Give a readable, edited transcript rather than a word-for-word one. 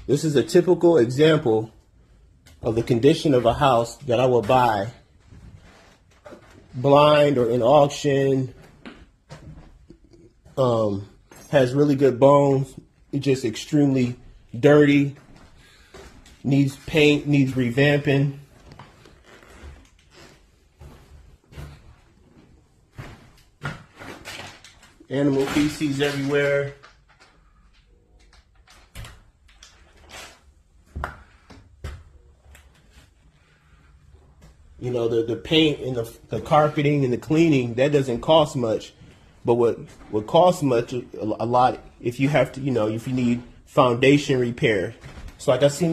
This is a typical example of the condition of a house that I will buy blind or in auction. Has really good bones. It's just extremely dirty. Needs paint, needs revamping. Animal feces everywhere. You know, the paint and the carpeting and the cleaning, that doesn't cost much. But what costs much, a lot, if you have to, you know, if you need foundation repair. So like I seen